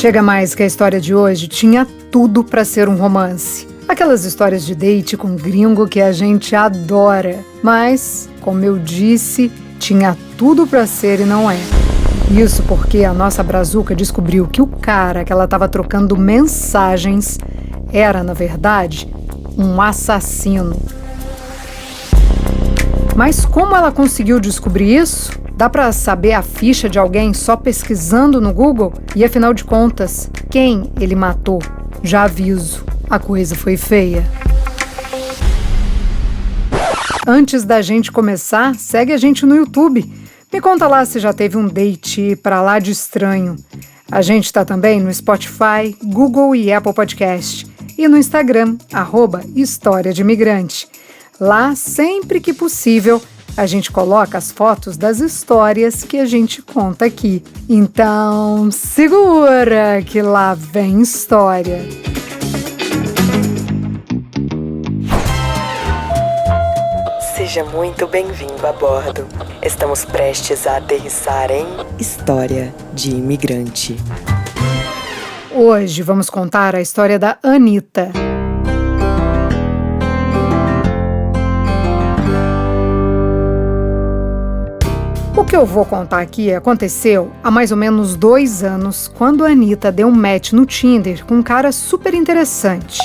Chega mais que a história de hoje tinha tudo pra ser um romance. Aquelas histórias de date com gringo que a gente adora. Mas, como eu disse, tinha tudo pra ser e não é. Isso porque a nossa brazuca descobriu que o cara que ela estava trocando mensagens era, na verdade, um assassino. Mas como ela conseguiu descobrir isso? Dá pra saber a ficha de alguém só pesquisando no Google? E afinal de contas, quem ele matou? Já aviso, a coisa foi feia. Antes da gente começar, segue a gente no YouTube. Me conta lá se já teve um date pra lá de estranho. A gente tá também no Spotify, Google e Apple Podcast. E no Instagram, @História de Imigrante. Lá, sempre que possível, a gente coloca as fotos das histórias que a gente conta aqui. Então, segura que lá vem história. Seja muito bem-vindo a bordo. Estamos prestes a aterrissar em História de Imigrante. Hoje vamos contar a história da Anitta. O que eu vou contar aqui aconteceu há mais ou menos 2 anos, quando a Anitta deu um match no Tinder com um cara super interessante.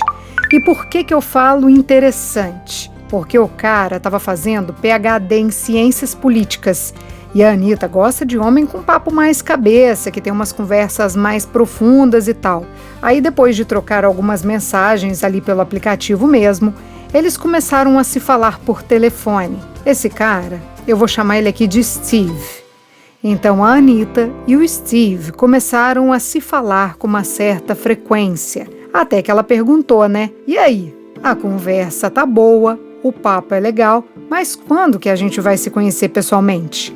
E por que eu falo interessante? Porque o cara estava fazendo PhD em Ciências Políticas. E a Anitta gosta de homem com papo mais cabeça, que tem umas conversas mais profundas e tal. Aí depois de trocar algumas mensagens ali pelo aplicativo mesmo, eles começaram a se falar por telefone. Esse cara, eu vou chamar ele aqui de Steve. Então a Anitta e o Steve começaram a se falar com uma certa frequência. Até que ela perguntou, né? E aí? A conversa tá boa, o papo é legal, mas quando que a gente vai se conhecer pessoalmente?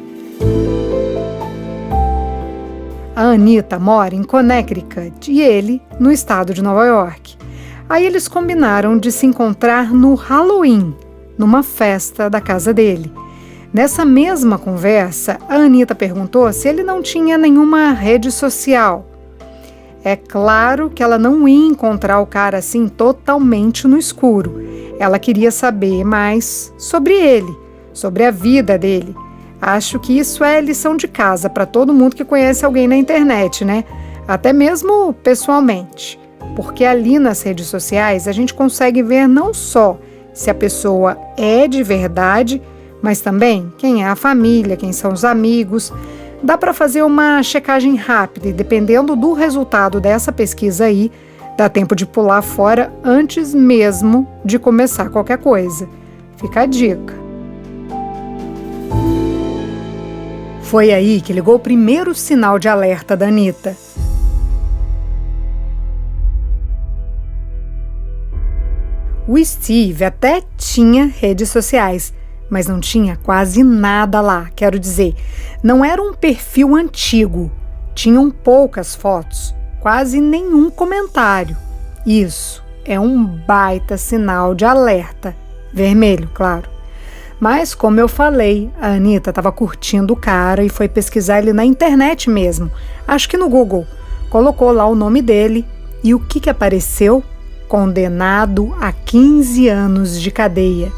A Anitta mora em Connecticut e ele no estado de Nova York. Aí eles combinaram de se encontrar no Halloween, numa festa da casa dele. Nessa mesma conversa, a Anitta perguntou se ele não tinha nenhuma rede social. É claro que ela não ia encontrar o cara assim totalmente no escuro. Ela queria saber mais sobre ele, sobre a vida dele. Acho que isso é lição de casa para todo mundo que conhece alguém na internet, né? Até mesmo pessoalmente. Porque ali nas redes sociais a gente consegue ver não só se a pessoa é de verdade, mas também quem é a família, quem são os amigos. Dá para fazer uma checagem rápida e dependendo do resultado dessa pesquisa aí, dá tempo de pular fora antes mesmo de começar qualquer coisa. Fica a dica. Foi aí que ligou o primeiro sinal de alerta da Anitta. O Steve até tinha redes sociais, mas não tinha quase nada lá, quero dizer. Não era um perfil antigo, tinham poucas fotos, quase nenhum comentário. Isso é um baita sinal de alerta, vermelho, claro. Mas, como eu falei, a Anitta estava curtindo o cara e foi pesquisar ele na internet mesmo, acho que no Google. Colocou lá o nome dele e o que apareceu? Condenado a 15 anos de cadeia.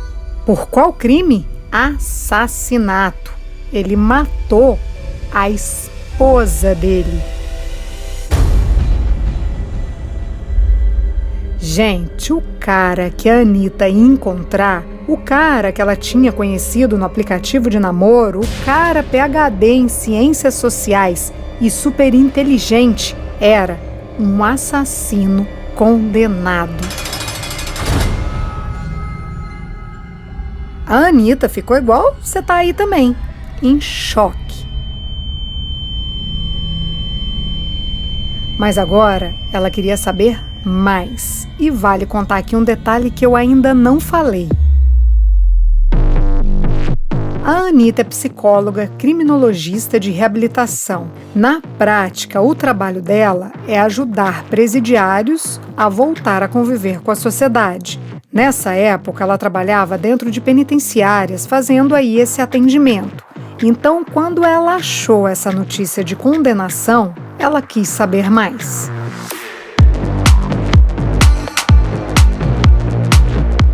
Por qual crime? Assassinato. Ele matou a esposa dele. Gente, o cara que a Anitta ia encontrar, o cara que ela tinha conhecido no aplicativo de namoro, o cara PhD em Ciências Sociais e super inteligente, era um assassino condenado. A Anitta ficou igual você tá aí também, em choque. Mas agora ela queria saber mais. E vale contar aqui um detalhe que eu ainda não falei. A Anitta é psicóloga, criminologista de reabilitação. Na prática, o trabalho dela é ajudar presidiários a voltar a conviver com a sociedade. Nessa época, ela trabalhava dentro de penitenciárias, fazendo aí esse atendimento. Então, quando ela achou essa notícia de condenação, ela quis saber mais.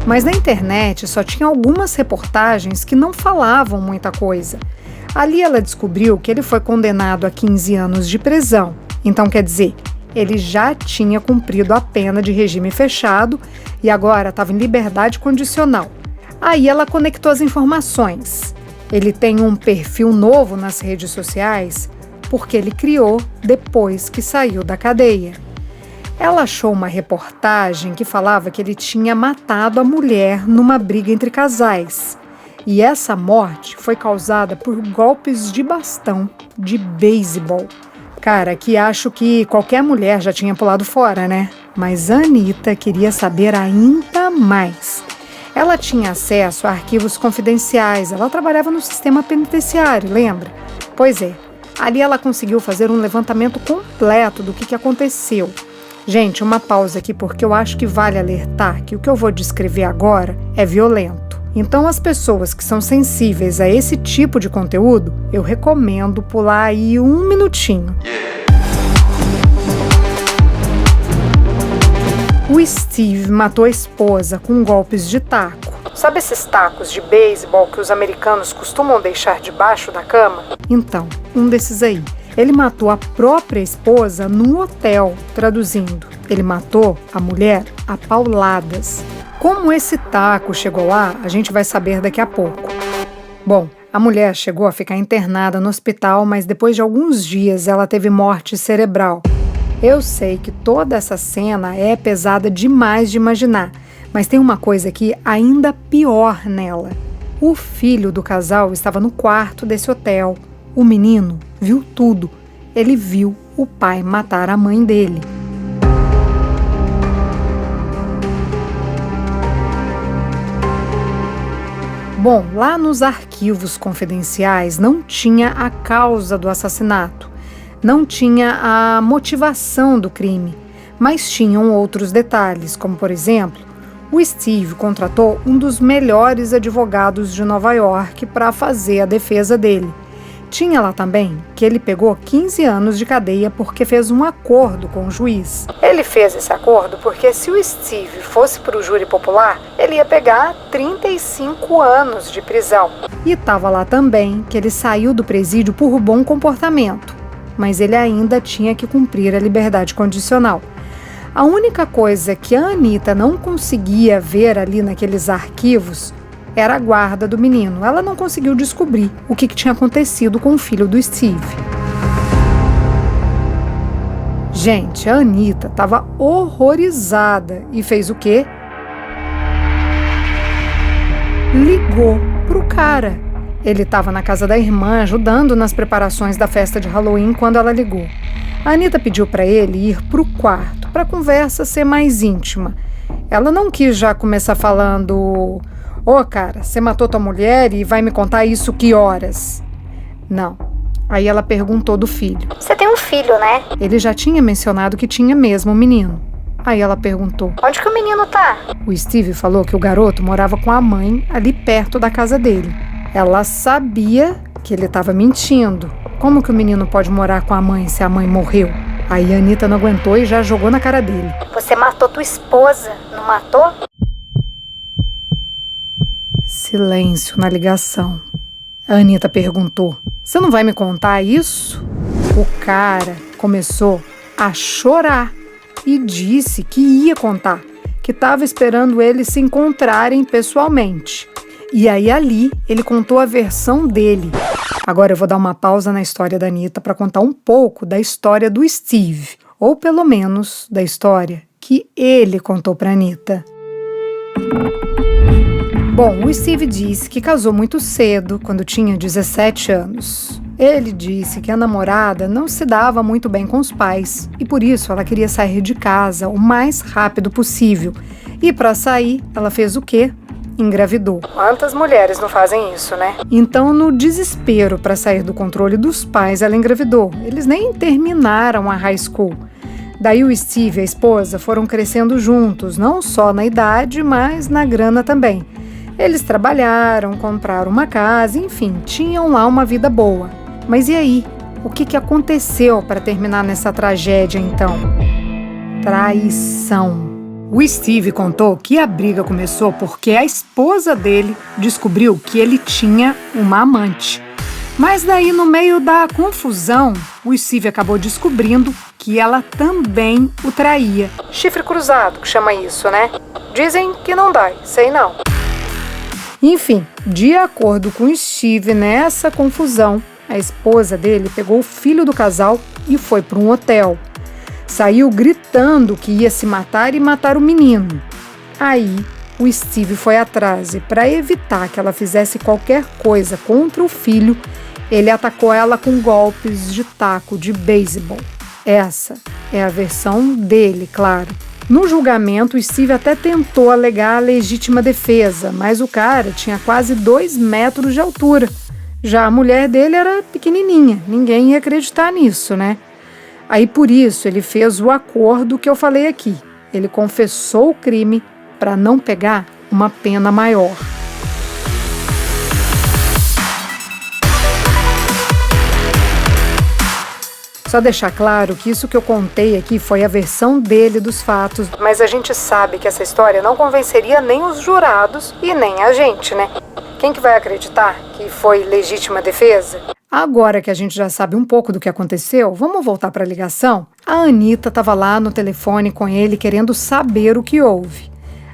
Mas na internet só tinha algumas reportagens que não falavam muita coisa. Ali ela descobriu que ele foi condenado a 15 anos de prisão. Então, quer dizer, ele já tinha cumprido a pena de regime fechado e agora estava em liberdade condicional. Aí ela conectou as informações. Ele tem um perfil novo nas redes sociais porque ele criou depois que saiu da cadeia. Ela achou uma reportagem que falava que ele tinha matado a mulher numa briga entre casais. E essa morte foi causada por golpes de bastão de beisebol. Cara, que acho que qualquer mulher já tinha pulado fora, né? Mas a Anitta queria saber ainda mais. Ela tinha acesso a arquivos confidenciais, ela trabalhava no sistema penitenciário, lembra? Pois é, ali ela conseguiu fazer um levantamento completo do que aconteceu. Gente, uma pausa aqui porque eu acho que vale alertar que o que eu vou descrever agora é violento. Então, as pessoas que são sensíveis a esse tipo de conteúdo, eu recomendo pular aí 1 minutinho. O Steve matou a esposa com golpes de taco. Sabe esses tacos de beisebol que os americanos costumam deixar debaixo da cama? Então, um desses aí. Ele matou a própria esposa num hotel, traduzindo. Ele matou a mulher a pauladas. Como esse taco chegou lá, a gente vai saber daqui a pouco. Bom, a mulher chegou a ficar internada no hospital, mas depois de alguns dias ela teve morte cerebral. Eu sei que toda essa cena é pesada demais de imaginar, mas tem uma coisa aqui ainda pior nela. O filho do casal estava no quarto desse hotel. O menino viu tudo. Ele viu o pai matar a mãe dele. Bom, lá nos arquivos confidenciais não tinha a causa do assassinato, não tinha a motivação do crime, mas tinham outros detalhes, como por exemplo, o Steve contratou um dos melhores advogados de Nova York para fazer a defesa dele. Tinha lá também que ele pegou 15 anos de cadeia porque fez um acordo com o juiz. Ele fez esse acordo porque se o Steve fosse para o júri popular, ele ia pegar 35 anos de prisão. E estava lá também que ele saiu do presídio por bom comportamento, mas ele ainda tinha que cumprir a liberdade condicional. A única coisa que a Anitta não conseguia ver ali naqueles arquivos era a guarda do menino. Ela não conseguiu descobrir o que tinha acontecido com o filho do Steve. Gente, a Anitta estava horrorizada e fez o quê? Ligou pro cara. Ele estava na casa da irmã ajudando nas preparações da festa de Halloween quando ela ligou. A Anitta pediu para ele ir pro quarto, para a conversa ser mais íntima. Ela não quis já começar falando: "Ô, cara, você matou tua mulher e vai me contar isso que horas?" Não. Aí ela perguntou do filho. "Você tem um filho, né?" Ele já tinha mencionado que tinha mesmo um menino. Aí ela perguntou: "Onde que o menino tá?" O Steve falou que o garoto morava com a mãe ali perto da casa dele. Ela sabia que ele estava mentindo. Como que o menino pode morar com a mãe se a mãe morreu? Aí a Anitta não aguentou e já jogou na cara dele. "Você matou tua esposa, não matou?" Silêncio na ligação. A Anitta perguntou: "Você não vai me contar isso?" O cara começou a chorar e disse que ia contar, que estava esperando eles se encontrarem pessoalmente. E aí ali ele contou a versão dele. Agora eu vou dar uma pausa na história da Anitta para contar um pouco da história do Steve, ou pelo menos da história que ele contou para Anitta. Bom, o Steve disse que casou muito cedo, quando tinha 17 anos. Ele disse que a namorada não se dava muito bem com os pais e por isso ela queria sair de casa o mais rápido possível. E para sair, ela fez o quê? Engravidou. Quantas mulheres não fazem isso, né? Então, no desespero para sair do controle dos pais, ela engravidou. Eles nem terminaram a high school. Daí o Steve e a esposa foram crescendo juntos, não só na idade, mas na grana também. Eles trabalharam, compraram uma casa, enfim, tinham lá uma vida boa. Mas e aí? O que aconteceu para terminar nessa tragédia, então? Traição. O Steve contou que a briga começou porque a esposa dele descobriu que ele tinha uma amante. Mas daí, no meio da confusão, o Steve acabou descobrindo que ela também o traía. Chifre cruzado, que chama isso, né? Dizem que não dói, sei não. Enfim, de acordo com o Steve, nessa confusão, a esposa dele pegou o filho do casal e foi para um hotel. Saiu gritando que ia se matar e matar o menino. Aí, o Steve foi atrás e, para evitar que ela fizesse qualquer coisa contra o filho, ele atacou ela com golpes de taco de beisebol. Essa é a versão dele, claro. No julgamento, o Steve até tentou alegar a legítima defesa, mas o cara tinha quase 2 metros de altura. Já a mulher dele era pequenininha, ninguém ia acreditar nisso, né? Aí por isso ele fez o acordo que eu falei aqui. Ele confessou o crime para não pegar uma pena maior. Só deixar claro que isso que eu contei aqui foi a versão dele dos fatos, mas a gente sabe que essa história não convenceria nem os jurados e nem a gente, né? Quem que vai acreditar que foi legítima defesa? Agora que a gente já sabe um pouco do que aconteceu, vamos voltar para a ligação? A Anitta estava lá no telefone com ele querendo saber o que houve.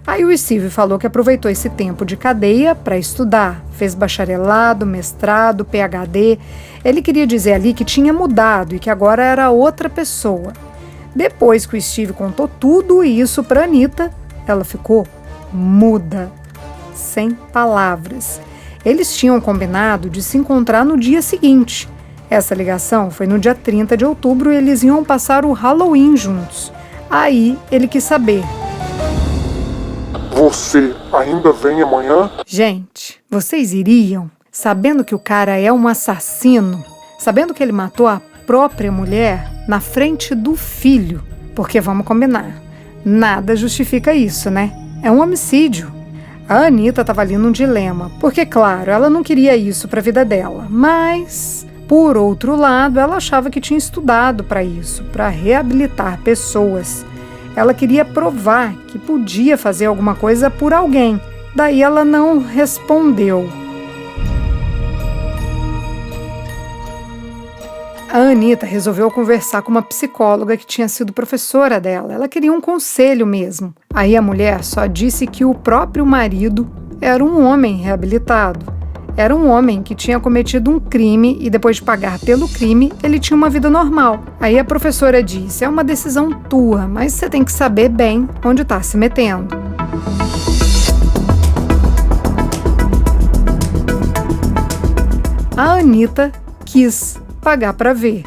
Aí o Steve falou que aproveitou esse tempo de cadeia para estudar. Fez bacharelado, mestrado, PhD. Ele queria dizer ali que tinha mudado e que agora era outra pessoa. Depois que o Steve contou tudo isso para Anitta, ela ficou muda, sem palavras. Eles tinham combinado de se encontrar no dia seguinte. Essa ligação foi no dia 30 de outubro e eles iam passar o Halloween juntos. Aí ele quis saber. Você ainda vem amanhã? Gente, vocês iriam? Sabendo que o cara é um assassino? Sabendo que ele matou a própria mulher na frente do filho? Porque vamos combinar, nada justifica isso, né? É um homicídio. A Anitta estava ali num dilema, porque, claro, ela não queria isso para a vida dela, mas, por outro lado, ela achava que tinha estudado para isso, para reabilitar pessoas. Ela queria provar que podia fazer alguma coisa por alguém, daí ela não respondeu. A Anitta resolveu conversar com uma psicóloga que tinha sido professora dela. Ela queria um conselho mesmo. Aí a mulher só disse que o próprio marido era um homem reabilitado. Era um homem que tinha cometido um crime e depois de pagar pelo crime, ele tinha uma vida normal. Aí a professora disse, é uma decisão tua, mas você tem que saber bem onde está se metendo. A Anitta quis pagar para ver.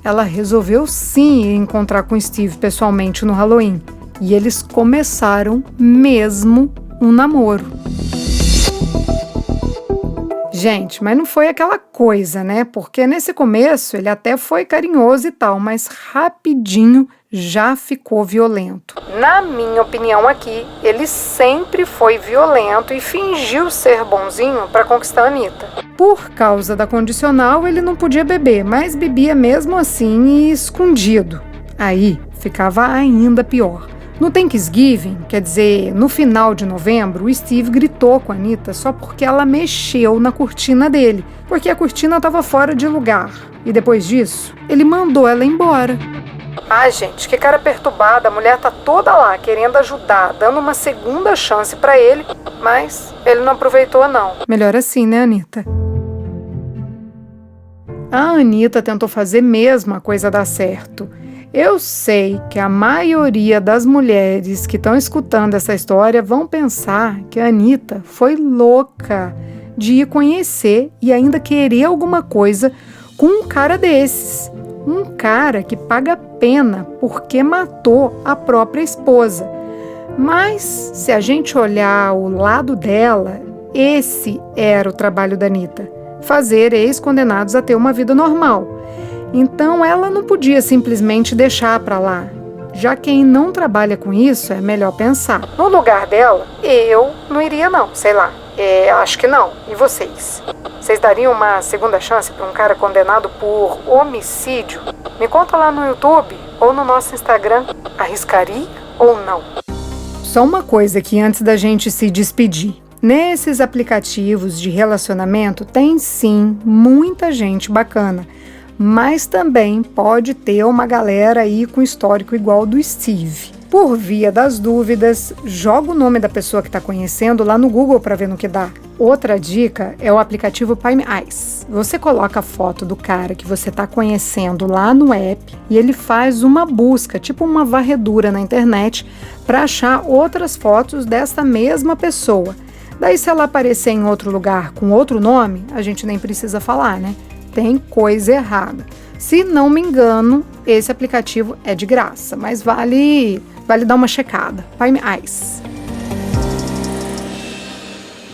Ela resolveu sim ir encontrar com o Steve pessoalmente no Halloween. E eles começaram mesmo um namoro. Gente, mas não foi aquela coisa, né? Porque nesse começo ele até foi carinhoso e tal, mas rapidinho já ficou violento. Na minha opinião aqui, ele sempre foi violento e fingiu ser bonzinho para conquistar a Anitta. Por causa da condicional, ele não podia beber, mas bebia mesmo assim e escondido. Aí ficava ainda pior. No Thanksgiving, quer dizer, no final de novembro, o Steve gritou com a Anitta só porque ela mexeu na cortina dele, porque a cortina estava fora de lugar. E depois disso, ele mandou ela embora. Ah, gente, que cara perturbada, a mulher tá toda lá querendo ajudar, dando uma segunda chance pra ele, mas ele não aproveitou não. Melhor assim, né, Anitta? A Anitta tentou fazer mesmo a coisa dar certo. Eu sei que a maioria das mulheres que estão escutando essa história vão pensar que a Anitta foi louca de ir conhecer e ainda querer alguma coisa com um cara desses. Um cara que paga pena porque matou a própria esposa. Mas, se a gente olhar o lado dela, esse era o trabalho da Anitta. Fazer ex-condenados a ter uma vida normal. Então, ela não podia simplesmente deixar pra lá. Já quem não trabalha com isso, é melhor pensar. No lugar dela, eu não iria não, sei lá. Acho que não. E vocês? Vocês dariam uma segunda chance para um cara condenado por homicídio? Me conta lá no YouTube ou no nosso Instagram. Arriscaria ou não? Só uma coisa aqui antes da gente se despedir. Nesses aplicativos de relacionamento tem sim muita gente bacana, mas também pode ter uma galera aí com histórico igual ao do Steve. Por via das dúvidas, joga o nome da pessoa que está conhecendo lá no Google para ver no que dá. Outra dica é o aplicativo Palm Eyes. Você coloca a foto do cara que você está conhecendo lá no app e ele faz uma busca, tipo uma varredura na internet, para achar outras fotos dessa mesma pessoa. Daí, se ela aparecer em outro lugar com outro nome, a gente nem precisa falar, né? Tem coisa errada. Se não me engano, esse aplicativo é de graça, mas vale dar uma checada. Palm Eyes.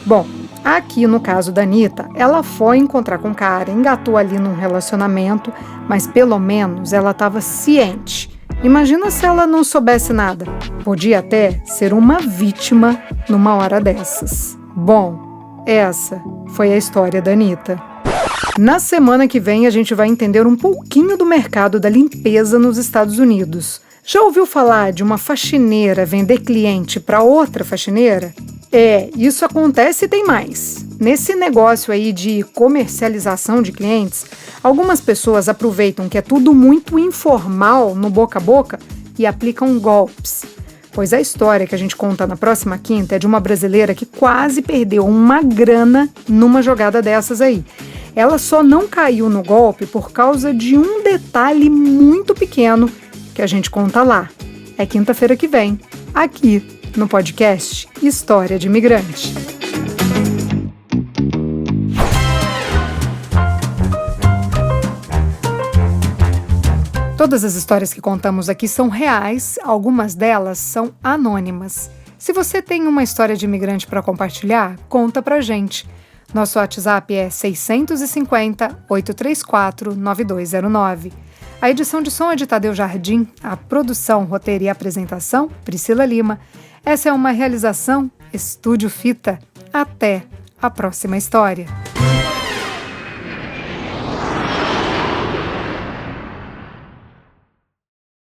Bom, aqui no caso da Anitta, ela foi encontrar com o cara, engatou ali num relacionamento, mas pelo menos ela estava ciente. Imagina se ela não soubesse nada. Podia até ser uma vítima numa hora dessas. Bom, essa foi a história da Anitta. Na semana que vem a gente vai entender um pouquinho do mercado da limpeza nos Estados Unidos. Já ouviu falar de uma faxineira vender cliente para outra faxineira? Isso acontece e tem mais. Nesse negócio aí de comercialização de clientes, algumas pessoas aproveitam que é tudo muito informal no boca a boca e aplicam golpes. Pois a história que a gente conta na próxima quinta é de uma brasileira que quase perdeu uma grana numa jogada dessas aí. Ela só não caiu no golpe por causa de um detalhe muito pequeno que a gente conta lá. É quinta-feira que vem, aqui no podcast História de Imigrante. Todas as histórias que contamos aqui são reais, algumas delas são anônimas. Se você tem uma história de imigrante para compartilhar, conta pra gente. Nosso WhatsApp é 650-834-9209. A edição de som é de Tadeu Jardim, a produção, roteiro e apresentação, Priscila Lima. Essa é uma realização Estúdio Fita. Até a próxima história.